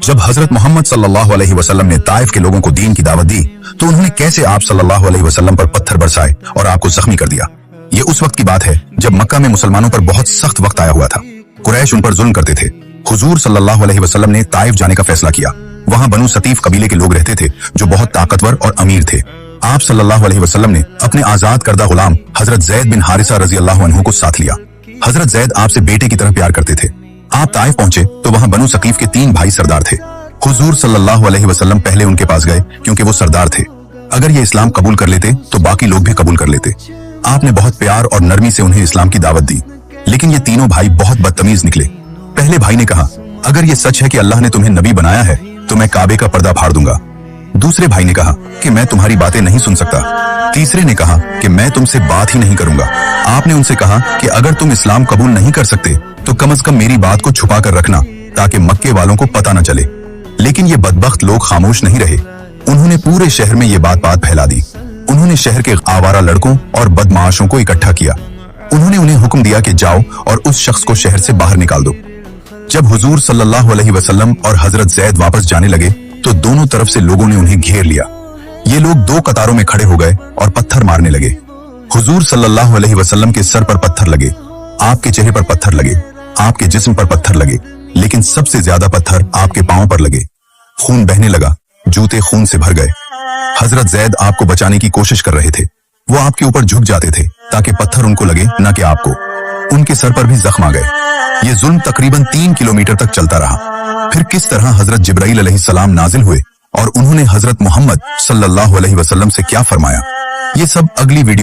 जब हजरत मोहम्मद सल्लल्लाहु अलैहि वसल्लम ने ताइफ के लोगों को दीन की दावत दी तो उन्होंने कैसे आप सल्लल्लाहु अलैहि वसल्लम पर पत्थर बरसाए और आपको जख्मी कर दिया। ये उस वक्त की बात है जब मक्का में मुसलमानों पर बहुत सख्त वक्त आया हुआ था। कुरैश उन पर जुल्म करते थे। हुजूर सल्लल्लाहु अलैहि वसल्लम ने ताइफ जाने का फैसला किया। वहां बनु सतीफ कबीले के लोग रहते थे जो बहुत ताकतवर और अमीर थे। आप सल्लल्लाहु अलैहि वसल्लम ने अपने आजाद करदा गुलाम हजरत जैद बिन हारिसा रजी अल्लाह अन्हु को साथ लिया। हजरत जैद आपसे बेटे की तरह प्यार करते थे। आप ताइफ पहुंचे तो वहां बनु सकीफ के 3 भाई सरदार थे। हुजूर सल्लल्लाहु अलैहि वसल्लम पहले उनके पास गए क्योंकि वो सरदार थे। अगर ये इस्लाम कबूल कर लेते तो बाकी लोग भी कबूल कर लेते। आपने बहुत प्यार और नरमी से उन्हें इस्लाम की दावत दी, लेकिन ये तीनों भाई बहुत बदतमीज निकले। पहले भाई ने कहा, अगर ये सच है कि अल्लाह ने तुम्हें नबी बनाया है तो मैं काबे का पर्दा फाड़ दूंगा। दूसरे भाई ने कहा कि मैं तुम्हारी बातें नहीं सुन सकता। तीसरे ने कहा कि मैं तुमसे बात ही नहीं करूंगा। आपने उनसे कहा कि अगर तुम इस्लाम कबूल नहीं कर सकते तो कम से कम मेरी बात को छुपा कर रखना ताकि मक्के वालों को पता न चले। लेकिन ये बदबख्त लोग खामोश नहीं रहे। उन्होंने पूरे शहर में ये बात फैला दी। उन्होंने शहर के आवारा लड़कों और बदमाशों को इकट्ठा किया। उन्होंने उन्हें हुक्म दिया कि जाओ और उस शख्स को शहर से बाहर निकाल दो। जब हुजूर सल्लल्लाहु अलैहि वसल्लम और हजरत जैद वापस जाने लगे तो दोनों तरफ से लोगों ने उन्हें घेर लिया। ये लोग 2 कतारों में खड़े हो गए और पत्थर मारने लगे। हुजूर सल्लल्लाहु अलैहि वसल्लम के सर पर पत्थर लगे, आपके चेहरे पर पत्थर लगे, आपके जिस्म पर पत्थर लगे, लेकिन सबसे ज्यादा पत्थर आपके पांव पर लगे। खून बहने लगा, जूते खून से भर गए। हजरत जैद आपको बचाने की कोशिश कर रहे थे। वो आपके ऊपर झुक जाते थे ताकि पत्थर उनको लगे न कि आपको। उनके सर पर भी जख्म आ गए। ये जुल्म तकरीबन 3 किलोमीटर तक चलता रहा। फिर किस तरह हजरत जिब्राइल अलैहिस्सलाम नाजिल हुए और उन्होंने हजरत मोहम्मद सल्लल्लाहु अलैहि वसल्लम से क्या फरमाया, ये सब अगली वीडियो